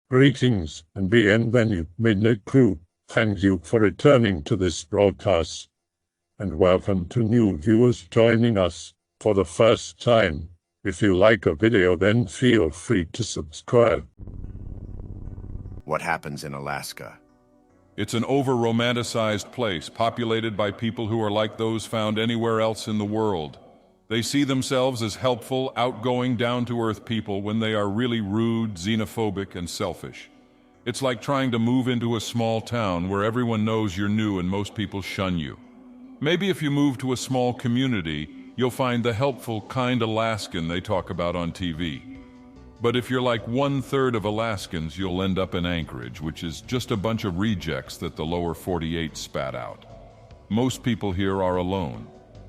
Greetings and bienvenue, Midnight Crew. Thank you for returning to this broadcast, and welcome to new viewers joining us for the first time. If you like a video, then feel free to subscribe. What happens in Alaska? It's an over-romanticized place, populated by people who are like those found anywhere else in the world. They see themselves as helpful, outgoing, down-to-earth people when they are really rude, xenophobic, and selfish. It's like trying to move into a small town where everyone knows you're new and most people shun you. Maybe if you move to a small community, you'll find the helpful, kind Alaskan they talk about on TV. But if you're like 1/3 of Alaskans, you'll end up in Anchorage, which is just a bunch of rejects that the lower 48 spat out. Most people here are alone.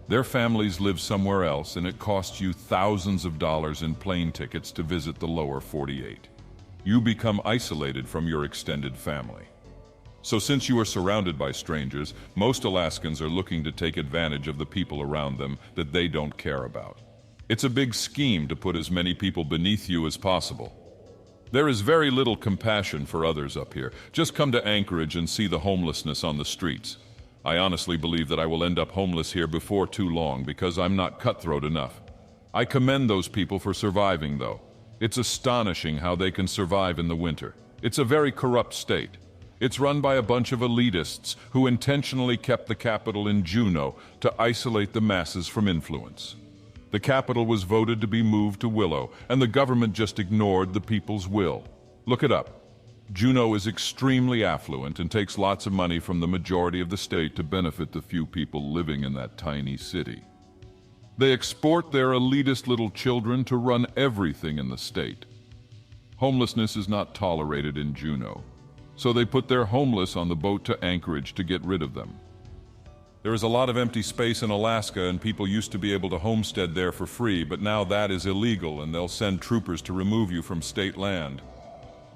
Their families live somewhere else, and it costs you thousands of dollars in plane tickets to visit the lower 48. You become isolated from your extended family. So since you are surrounded by strangers, most Alaskans are looking to take advantage of the people around them that they don't care about. It's a big scheme to put as many people beneath you as possible. There is very little compassion for others up here. Just come to Anchorage and see the homelessness on the streets. I honestly believe that I will end up homeless here before too long because I'm not cutthroat enough. I commend those people for surviving, though. It's astonishing how they can survive in the winter. It's a very corrupt state. It's run by a bunch of elitists who intentionally kept the capital in Juneau to isolate the masses from influence. The capital was voted to be moved to Willow, and the government just ignored the people's will. Look it up. Juneau is extremely affluent and takes lots of money from the majority of the state to benefit the few people living in that tiny city. They export their elitist little children to run everything in the state. Homelessness is not tolerated in Juneau, so they put their homeless on the boat to Anchorage to get rid of them. There is a lot of empty space in Alaska, and people used to be able to homestead there for free, but now that is illegal, and they'll send troopers to remove you from state land.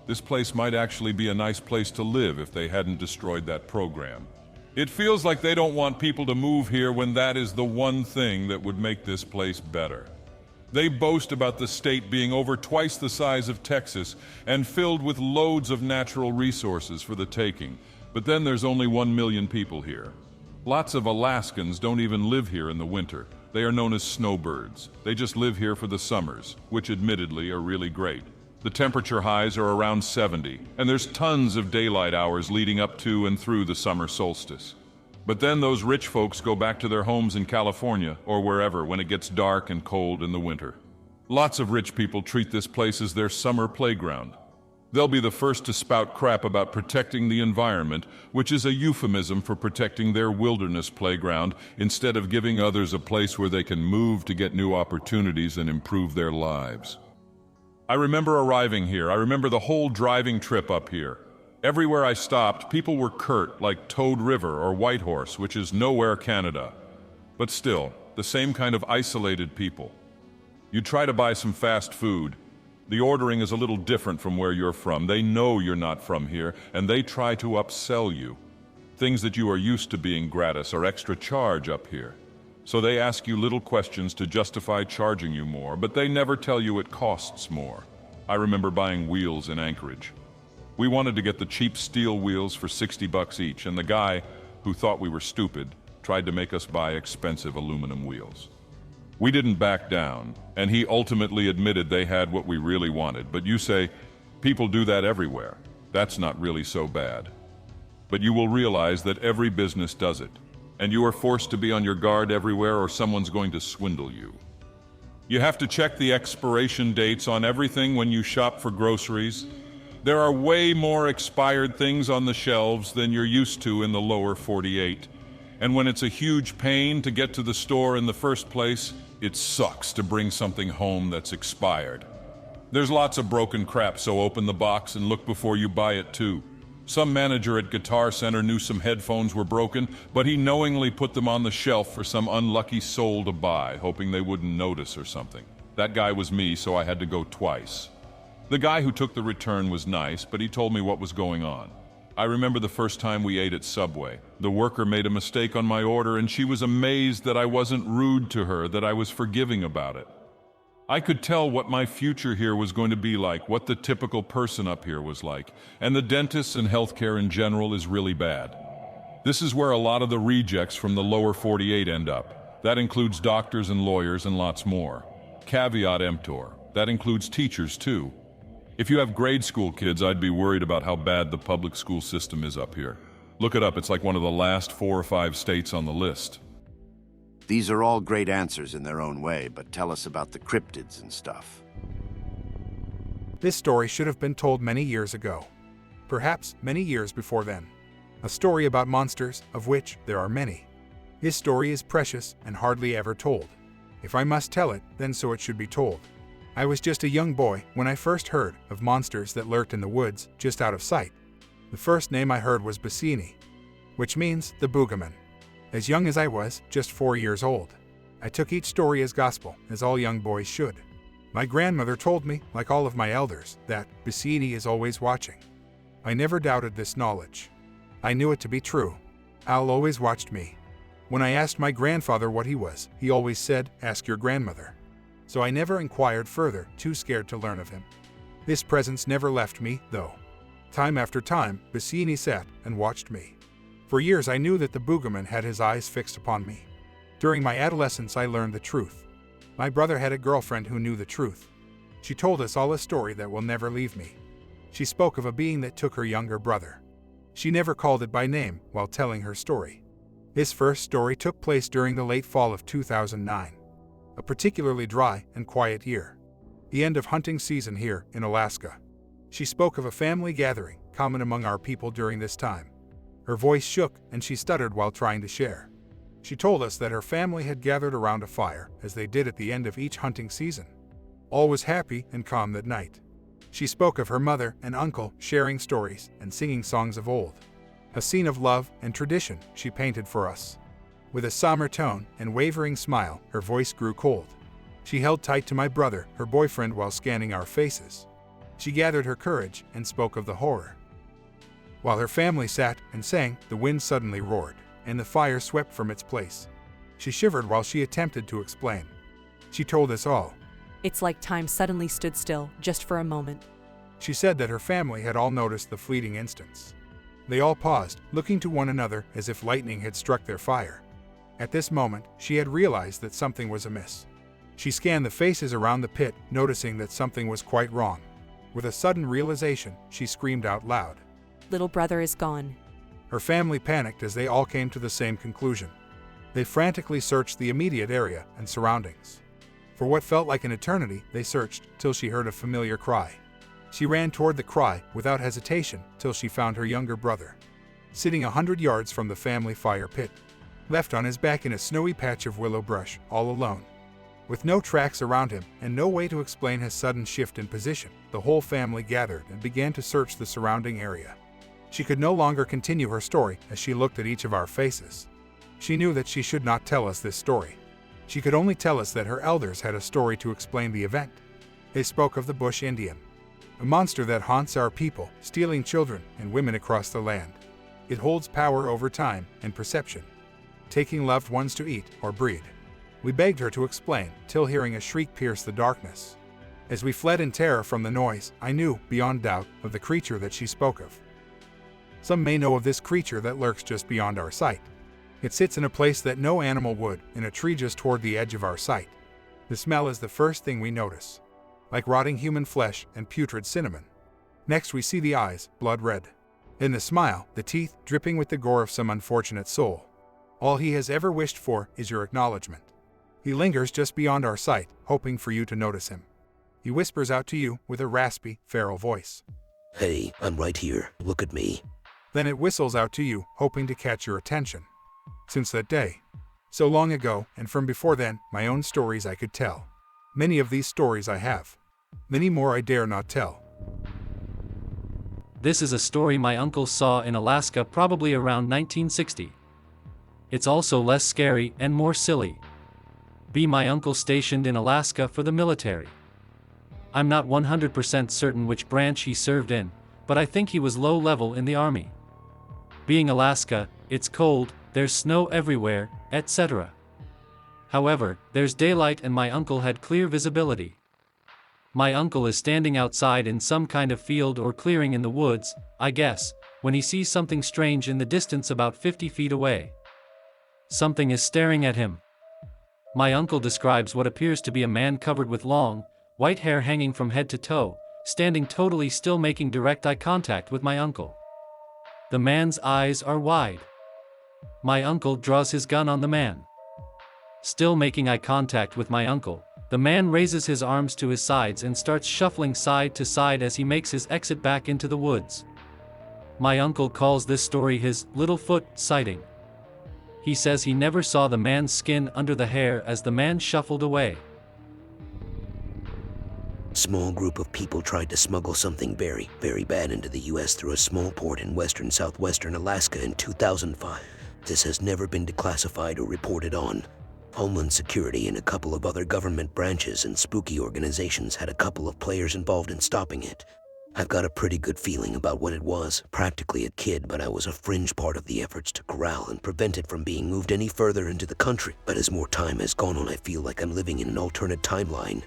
This place might actually be a nice place to live if they hadn't destroyed that program. It feels like they don't want people to move here when that is the one thing that would make this place better. They boast about the state being over twice the size of Texas and filled with loads of natural resources for the taking, but then there's only 1 million people here. Lots of Alaskans don't even live here in the winter. They are known as snowbirds. They just live here for the summers, which admittedly are really great. The temperature highs are around 70, and there's tons of daylight hours leading up to and through the summer solstice. But then those rich folks go back to their homes in California or wherever when it gets dark and cold in the winter. Lots of rich people treat this place as their summer playground. They'll be the first to spout crap about protecting the environment, which is a euphemism for protecting their wilderness playground instead of giving others a place where they can move to get new opportunities and improve their lives. I remember arriving here. I remember the whole driving trip up here. Everywhere I stopped, people were curt, like Toad River or Whitehorse, which is nowhere Canada. But still, the same kind of isolated people. You try to buy some fast food. The ordering is a little different from where you're from. They know you're not from here, and they try to upsell you. Things that you are used to being gratis are extra charge up here. So they ask you little questions to justify charging you more, but they never tell you it costs more. I remember buying wheels in Anchorage. We wanted to get the cheap steel wheels for $60 each, and the guy, who thought we were stupid, tried to make us buy expensive aluminum wheels. We didn't back down, and he ultimately admitted they had what we really wanted. But you say, people do that everywhere. That's not really so bad. But you will realize that every business does it. And you are forced to be on your guard everywhere or someone's going to swindle you. You have to check the expiration dates on everything when you shop for groceries. There are way more expired things on the shelves than you're used to in the lower 48. And when it's a huge pain to get to the store in the first place, it sucks to bring something home that's expired. There's lots of broken crap, so open the box and look before you buy it too. Some manager at Guitar Center knew some headphones were broken, but he knowingly put them on the shelf for some unlucky soul to buy, hoping they wouldn't notice or something. That guy was me, so I had to go twice. The guy who took the return was nice, but he told me what was going on. I remember the first time we ate at Subway. The worker made a mistake on my order, and she was amazed that I wasn't rude to her, that I was forgiving about it. I could tell what my future here was going to be like, what the typical person up here was like, and the dentists and healthcare in general is really bad. This is where a lot of the rejects from the lower 48 end up. That includes doctors and lawyers and lots more. Caveat emptor, that includes teachers too. If you have grade school kids, I'd be worried about how bad the public school system is up here. Look it up, it's like one of the last 4 or 5 states on the list. These are all great answers in their own way, but tell us about the cryptids and stuff. This story should have been told many years ago. Perhaps many years before then. A story about monsters, of which there are many. This story is precious and hardly ever told. If I must tell it, then so it should be told. I was just a young boy when I first heard of monsters that lurked in the woods just out of sight. The first name I heard was Besiini, which means the boogeyman. As young as I was, just 4 years old, I took each story as gospel, as all young boys should. My grandmother told me, like all of my elders, that Besiini is always watching. I never doubted this knowledge. I knew it to be true. Al always watched me. When I asked my grandfather what he was, he always said, "Ask your grandmother." So I never inquired further, too scared to learn of him. This presence never left me, though. Time after time, Besiini sat and watched me. For years I knew that the boogeyman had his eyes fixed upon me. During my adolescence I learned the truth. My brother had a girlfriend who knew the truth. She told us all a story that will never leave me. She spoke of a being that took her younger brother. She never called it by name while telling her story. This first story took place during the late fall of 2009. A particularly dry and quiet year. The end of hunting season here in Alaska. She spoke of a family gathering common among our people during this time. Her voice shook and she stuttered while trying to share. She told us that her family had gathered around a fire, as they did at the end of each hunting season. All was happy and calm that night. She spoke of her mother and uncle sharing stories and singing songs of old. A scene of love and tradition she painted for us. With a somber tone and wavering smile, her voice grew cold. She held tight to my brother, her boyfriend, while scanning our faces. She gathered her courage and spoke of the horror. While her family sat and sang, the wind suddenly roared, and the fire swept from its place. She shivered while she attempted to explain. She told us all. It's like time suddenly stood still, just for a moment. She said that her family had all noticed the fleeting instants. They all paused, looking to one another as if lightning had struck their fire. At this moment, she had realized that something was amiss. She scanned the faces around the pit, noticing that something was quite wrong. With a sudden realization, she screamed out loud. Little brother is gone. Her family panicked as they all came to the same conclusion. They frantically searched the immediate area and surroundings. For what felt like an eternity, they searched till she heard a familiar cry. She ran toward the cry without hesitation till she found her younger brother, sitting 100 yards from the family fire pit, left on his back in a snowy patch of willow brush, all alone. With no tracks around him and no way to explain his sudden shift in position, the whole family gathered and began to search the surrounding area. She could no longer continue her story as she looked at each of our faces. She knew that she should not tell us this story. She could only tell us that her elders had a story to explain the event. They spoke of the Bush Indian, a monster that haunts our people, stealing children and women across the land. It holds power over time and perception, taking loved ones to eat or breed. We begged her to explain, till hearing a shriek pierce the darkness. As we fled in terror from the noise, I knew, beyond doubt, of the creature that she spoke of. Some may know of this creature that lurks just beyond our sight. It sits in a place that no animal would, in a tree just toward the edge of our sight. The smell is the first thing we notice, like rotting human flesh and putrid cinnamon. Next we see the eyes, blood red. Then the smile, the teeth dripping with the gore of some unfortunate soul. All he has ever wished for is your acknowledgement. He lingers just beyond our sight, hoping for you to notice him. He whispers out to you with a raspy, feral voice. Hey, I'm right here. Look at me. Then it whistles out to you, hoping to catch your attention. Since that day, so long ago, and from before then, my own stories I could tell. Many of these stories I have. Many more I dare not tell. This is a story my uncle saw in Alaska probably around 1960. It's also less scary and more silly. My uncle stationed in Alaska for the military. I'm not 100% certain which branch he served in, but I think he was low level in the army. Being Alaska, it's cold, there's snow everywhere, etc. However, there's daylight and my uncle had clear visibility. My uncle is standing outside in some kind of field or clearing in the woods, I guess, when he sees something strange in the distance about 50 feet away. Something is staring at him. My uncle describes what appears to be a man covered with long, white hair hanging from head to toe, standing totally still making direct eye contact with my uncle. The man's eyes are wide. My uncle draws his gun on the man. Still making eye contact with my uncle, the man raises his arms to his sides and starts shuffling side to side as he makes his exit back into the woods. My uncle calls this story his Littlefoot sighting. He says he never saw the man's skin under the hair as the man shuffled away. Small group of people tried to smuggle something very, very bad into the US through a small port in southwestern Alaska in 2005. This has never been declassified or reported on. Homeland Security and a couple of other government branches and spooky organizations had a couple of players involved in stopping it. I've got a pretty good feeling about what it was, practically a kid, but I was a fringe part of the efforts to corral and prevent it from being moved any further into the country. But as more time has gone on, I feel like I'm living in an alternate timeline.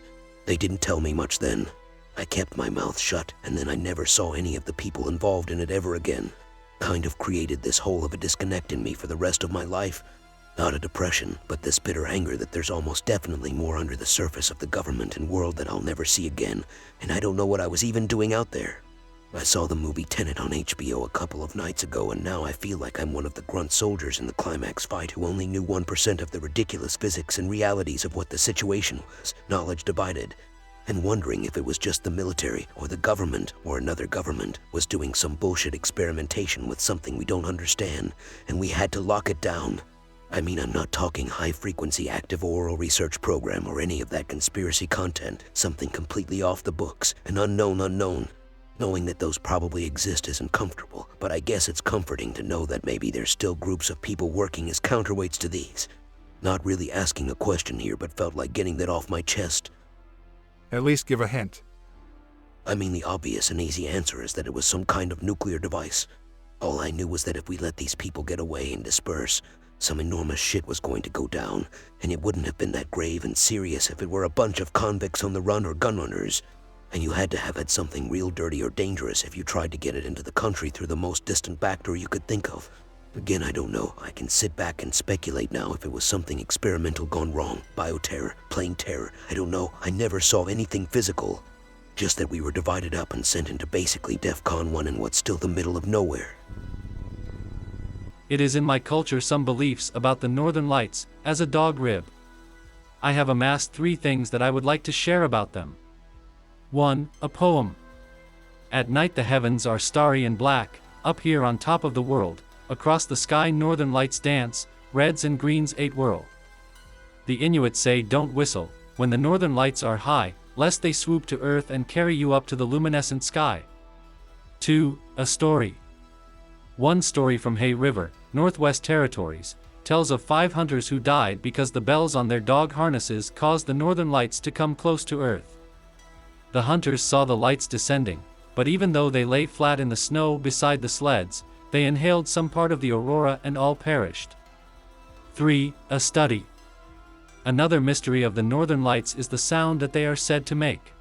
They didn't tell me much then. I kept my mouth shut, and then I never saw any of the people involved in it ever again. Kind of created this hole of a disconnect in me for the rest of my life. Not a depression, but this bitter anger that there's almost definitely more under the surface of the government and world that I'll never see again, and I don't know what I was even doing out there. I saw the movie Tenet on HBO a couple of nights ago, and now I feel like I'm one of the grunt soldiers in the climax fight who only knew 1% of the ridiculous physics and realities of what the situation was, knowledge divided, and wondering if it was just the military or the government or another government was doing some bullshit experimentation with something we don't understand, and we had to lock it down. I mean, I'm not talking high-frequency active oral research program or any of that conspiracy content, something completely off the books, an unknown. Knowing that those probably exist isn't comfortable, but I guess it's comforting to know that maybe there's still groups of people working as counterweights to these. Not really asking a question here, but felt like getting that off my chest. At least give a hint. I mean, the obvious and easy answer is that it was some kind of nuclear device. All I knew was that if we let these people get away and disperse, some enormous shit was going to go down, and it wouldn't have been that grave and serious if it were a bunch of convicts on the run or gun runners. And you had to have had something real dirty or dangerous if you tried to get it into the country through the most distant backdoor you could think of. Again, I don't know. I can sit back and speculate now if it was something experimental gone wrong, bioterror, plain terror. I don't know. I never saw anything physical. Just that we were divided up and sent into basically DEFCON 1 in what's still the middle of nowhere. It is in my culture some beliefs about the Northern Lights, as a dog rib. I have amassed 3 things that I would like to share about them. 1. A poem. At night the heavens are starry and black, up here on top of the world, across the sky Northern Lights dance, reds and greens 8 whirl. The Inuit say don't whistle, when the Northern Lights are high, lest they swoop to earth and carry you up to the luminescent sky. 2. A story. One story from Hay River, Northwest Territories, tells of 5 hunters who died because the bells on their dog harnesses caused the Northern Lights to come close to earth. The hunters saw the lights descending, but even though they lay flat in the snow beside the sleds, they inhaled some part of the aurora and all perished. 3. A study. Another mystery of the Northern Lights is the sound that they are said to make.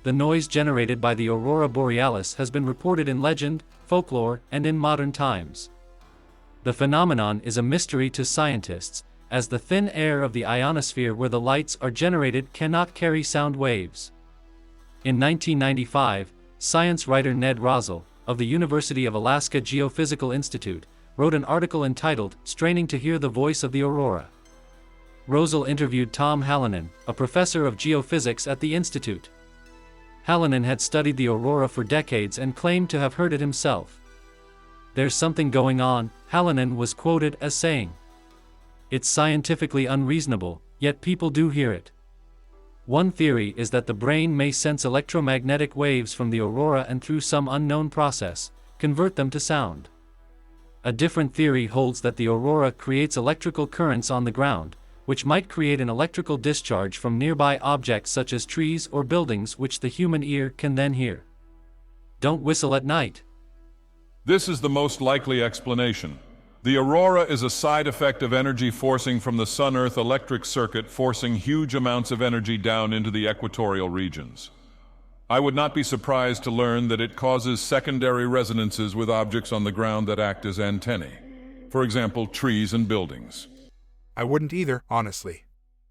The noise generated by the aurora borealis has been reported in legend, folklore, and in modern times. The phenomenon is a mystery to scientists, as the thin air of the ionosphere where the lights are generated cannot carry sound waves. In 1995, science writer Ned Rosell, of the University of Alaska Geophysical Institute, wrote an article entitled "Straining to Hear the Voice of the Aurora." Rosell interviewed Tom Hallinan, a professor of geophysics at the institute. Hallinan had studied the aurora for decades and claimed to have heard it himself. "There's something going on," Hallinan was quoted as saying. "It's scientifically unreasonable, yet people do hear it." One theory is that the brain may sense electromagnetic waves from the aurora and through some unknown process, convert them to sound. A different theory holds that the aurora creates electrical currents on the ground, which might create an electrical discharge from nearby objects such as trees or buildings which the human ear can then hear. Don't whistle at night. This is the most likely explanation. The aurora is a side effect of energy forcing from the Sun-Earth electric circuit, forcing huge amounts of energy down into the equatorial regions. I would not be surprised to learn that it causes secondary resonances with objects on the ground that act as antennae. For example, trees and buildings. I wouldn't either, honestly.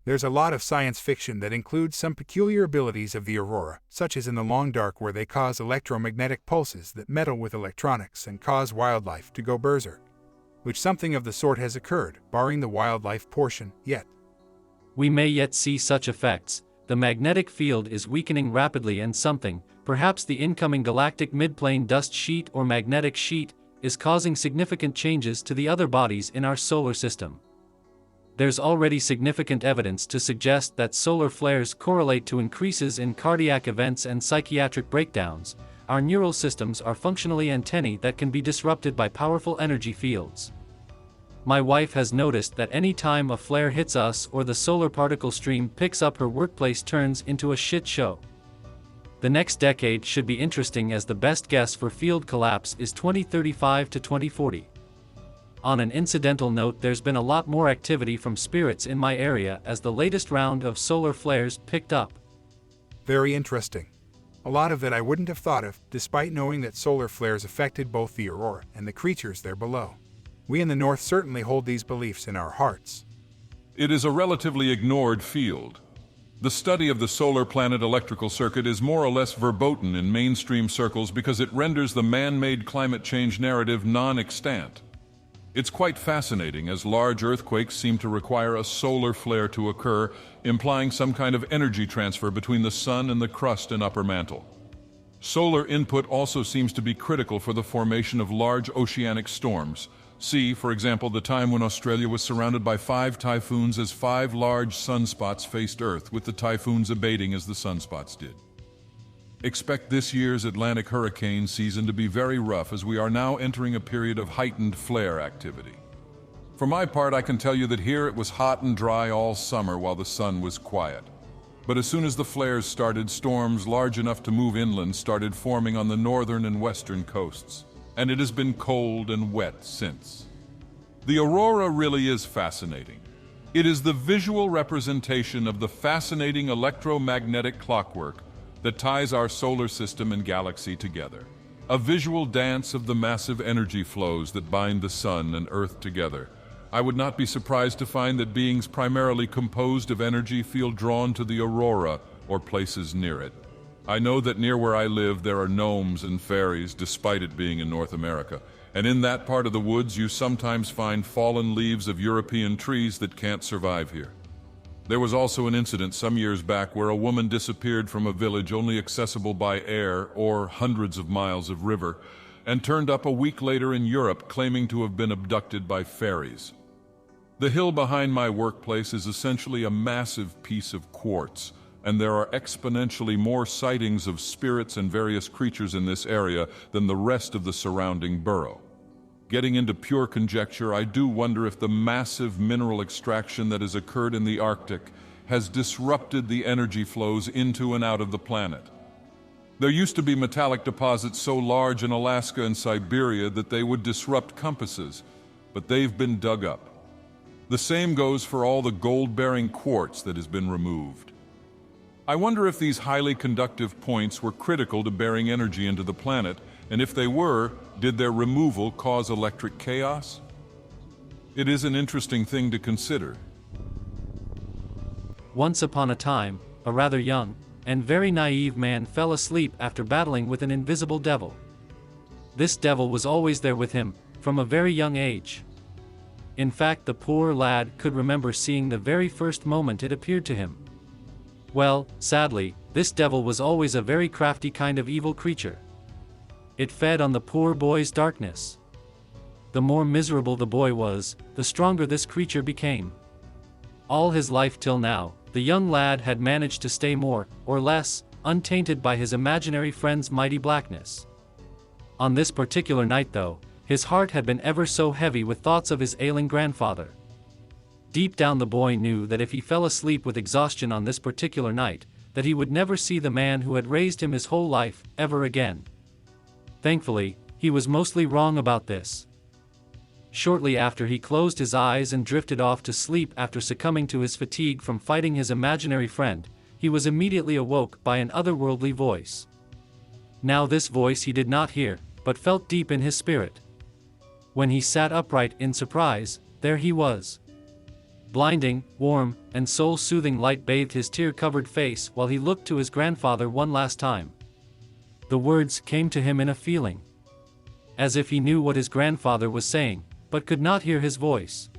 There's a lot of science fiction that includes some peculiar abilities of the aurora, such as in the long dark where they cause electromagnetic pulses that meddle with electronics and cause wildlife to go berserk. Which something of the sort has occurred, barring the wildlife portion, yet. We may yet see such effects. The magnetic field is weakening rapidly and something, perhaps the incoming galactic midplane dust sheet or magnetic sheet, is causing significant changes to the other bodies in our solar system. There's already significant evidence to suggest that solar flares correlate to increases in cardiac events and psychiatric breakdowns. Our neural systems are functionally antennae that can be disrupted by powerful energy fields. My wife has noticed that any time a flare hits us or the solar particle stream picks up, her workplace turns into a shit show. The next decade should be interesting, as the best guess for field collapse is 2035 to 2040. On an incidental note, there's been a lot more activity from spirits in my area as the latest round of solar flares picked up. Very interesting. A lot of it I wouldn't have thought of, despite knowing that solar flares affected both the aurora and the creatures there below. We in the North certainly hold these beliefs in our hearts. It is a relatively ignored field. The study of the solar planet electrical circuit is more or less verboten in mainstream circles because it renders the man-made climate change narrative non-extant. It's quite fascinating, as large earthquakes seem to require a solar flare to occur, implying some kind of energy transfer between the sun and the crust and upper mantle. Solar input also seems to be critical for the formation of large oceanic storms. See, for example, the time when Australia was surrounded by 5 typhoons as 5 large sunspots faced Earth, with the typhoons abating as the sunspots did. Expect this year's Atlantic hurricane season to be very rough, as we are now entering a period of heightened flare activity. For my part, I can tell you that here it was hot and dry all summer while the sun was quiet. But as soon as the flares started, storms large enough to move inland started forming on the northern and western coasts. And it has been cold and wet since. The aurora really is fascinating. It is the visual representation of the fascinating electromagnetic clockwork that ties our solar system and galaxy together. A visual dance of the massive energy flows that bind the sun and Earth together. I would not be surprised to find that beings primarily composed of energy feel drawn to the aurora or places near it. I know that near where I live there are gnomes and fairies, despite it being in North America, and in that part of the woods you sometimes find fallen leaves of European trees that can't survive here. There was also an incident some years back where a woman disappeared from a village only accessible by air or hundreds of miles of river, and turned up a week later in Europe claiming to have been abducted by fairies. The hill behind my workplace is essentially a massive piece of quartz, and there are exponentially more sightings of spirits and various creatures in this area than the rest of the surrounding borough. Getting into pure conjecture, I do wonder if the massive mineral extraction that has occurred in the Arctic has disrupted the energy flows into and out of the planet. There used to be metallic deposits so large in Alaska and Siberia that they would disrupt compasses, but they've been dug up. The same goes for all the gold-bearing quartz that has been removed. I wonder if these highly conductive points were critical to bearing energy into the planet, and if they were, did their removal cause electric chaos? It is an interesting thing to consider. Once upon a time, a rather young and very naive man fell asleep after battling with an invisible devil. This devil was always there with him, from a very young age. In fact, the poor lad could remember seeing the very first moment it appeared to him. Well, sadly, this devil was always a very crafty kind of evil creature. It fed on the poor boy's darkness. The more miserable the boy was, the stronger this creature became. All his life till now, the young lad had managed to stay more or less untainted by his imaginary friend's mighty blackness. On this particular night, though, his heart had been ever so heavy with thoughts of his ailing grandfather. Deep down the boy knew that if he fell asleep with exhaustion on this particular night, that he would never see the man who had raised him his whole life ever again. Thankfully, he was mostly wrong about this. Shortly after, he closed his eyes and drifted off to sleep after succumbing to his fatigue from fighting his imaginary friend. He was immediately awoke by an otherworldly voice. Now this voice he did not hear, but felt deep in his spirit. When he sat upright in surprise, there he was. Blinding, warm, and soul-soothing light bathed his tear-covered face while he looked to his grandfather one last time. The words came to him in a feeling, as if he knew what his grandfather was saying, but could not hear his voice.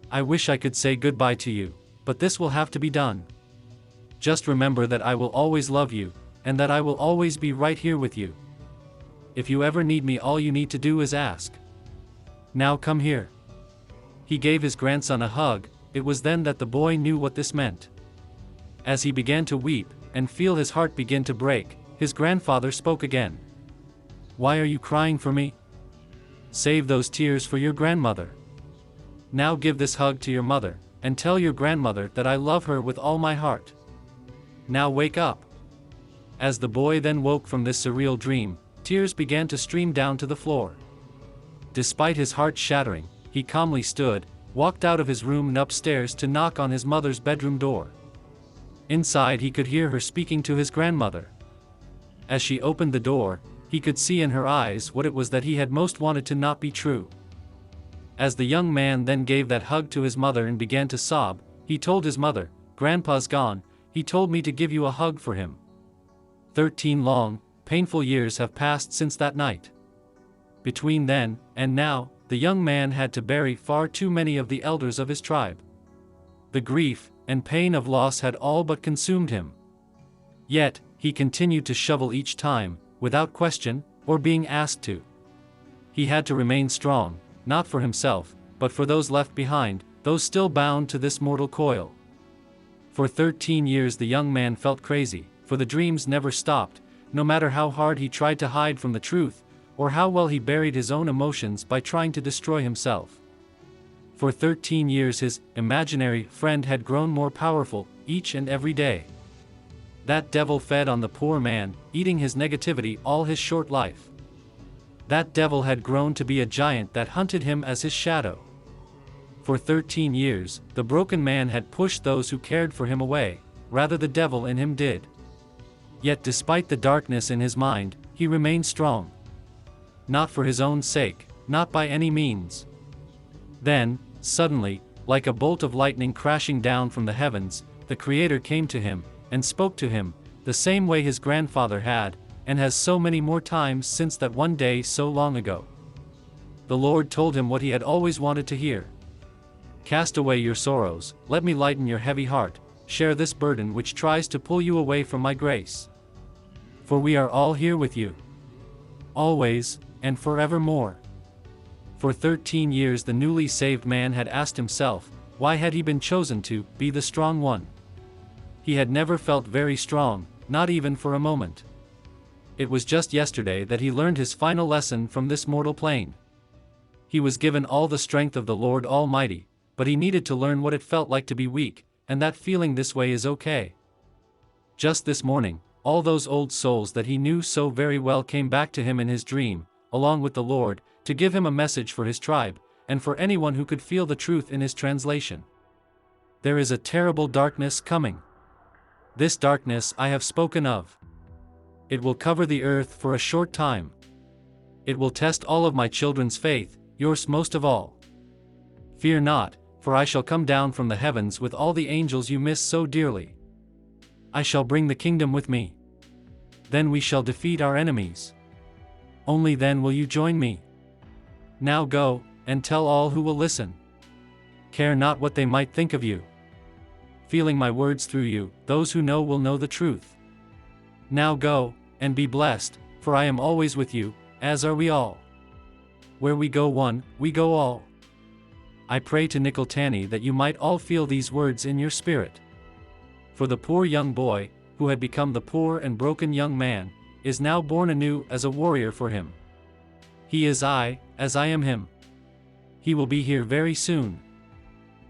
"I wish I could say goodbye to you, but this will have to be done. Just remember that I will always love you, and that I will always be right here with you. If you ever need me, all you need to do is ask. Now come here." He gave his grandson a hug. It was then that the boy knew what this meant. As he began to weep, and feel his heart begin to break, his grandfather spoke again. "Why are you crying for me? Save those tears for your grandmother. Now give this hug to your mother, and tell your grandmother that I love her with all my heart. Now wake up." As the boy then woke from this surreal dream, tears began to stream down to the floor. Despite his heart shattering, he calmly stood, walked out of his room and upstairs to knock on his mother's bedroom door. Inside he could hear her speaking to his grandmother. As she opened the door, he could see in her eyes what it was that he had most wanted to not be true. As the young man then gave that hug to his mother and began to sob, he told his mother, "Grandpa's gone, he told me to give you a hug for him." 13 long, painful years have passed since that night. Between then and now, the young man had to bury far too many of the elders of his tribe. The grief and pain of loss had all but consumed him. Yet, he continued to shovel each time, without question, or being asked to. He had to remain strong, not for himself, but for those left behind, those still bound to this mortal coil. For 13 years the young man felt crazy, for the dreams never stopped, no matter how hard he tried to hide from the truth, or how well he buried his own emotions by trying to destroy himself. For 13 years his imaginary friend had grown more powerful, each and every day. That devil fed on the poor man, eating his negativity all his short life. That devil had grown to be a giant that hunted him as his shadow. For 13 years, the broken man had pushed those who cared for him away, rather the devil in him did. Yet despite the darkness in his mind, he remained strong. Not for his own sake, not by any means. Then, suddenly, like a bolt of lightning crashing down from the heavens, the Creator came to him, and spoke to him, the same way his grandfather had, and has so many more times since that one day so long ago. The Lord told him what he had always wanted to hear. "Cast away your sorrows, let me lighten your heavy heart, share this burden which tries to pull you away from my grace. For we are all here with you. Always, and forevermore." For 13 years the newly saved man had asked himself, why had he been chosen to be the strong one? He had never felt very strong, not even for a moment. It was just yesterday that he learned his final lesson from this mortal plane. He was given all the strength of the Lord Almighty, but he needed to learn what it felt like to be weak, and that feeling this way is okay. Just this morning, all those old souls that he knew so very well came back to him in his dream, along with the Lord, to give him a message for his tribe, and for anyone who could feel the truth in his translation. There is a terrible darkness coming. This darkness I have spoken of. It will cover the earth for a short time. It will test all of my children's faith, yours most of all. Fear not, for I shall come down from the heavens with all the angels you miss so dearly. I shall bring the kingdom with me. Then we shall defeat our enemies. Only then will you join me. Now go, and tell all who will listen. Care not what they might think of you. Feeling my words through you, those who know will know the truth. Now go, and be blessed, for I am always with you, as are we all. Where we go one, we go all. I pray to Nicholtani that you might all feel these words in your spirit. For the poor young boy, who had become the poor and broken young man, is now born anew as a warrior for him. He is I, as I am him. He will be here very soon.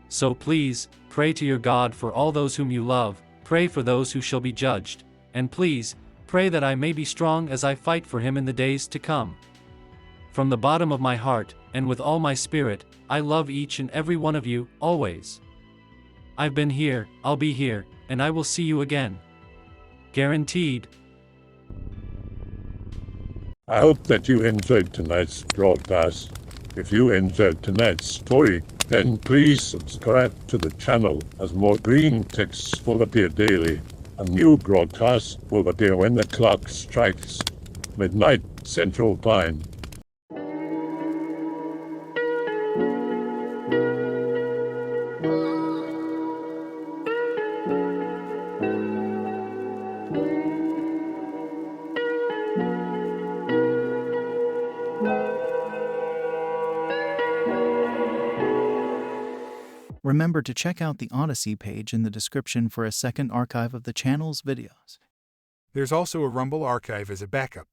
So please, pray to your God for all those whom you love, pray for those who shall be judged, and please, pray that I may be strong as I fight for him in the days to come. From the bottom of my heart, and with all my spirit, I love each and every one of you, always. I've been here, I'll be here, and I will see you again. Guaranteed. I hope that you enjoyed tonight's broadcast. If you enjoyed tonight's story, then please subscribe to the channel as more green texts will appear daily. A new broadcast will appear when the clock strikes midnight Central Time. Remember to check out the Odyssey page in the description for a second archive of the channel's videos. There's also a Rumble archive as a backup.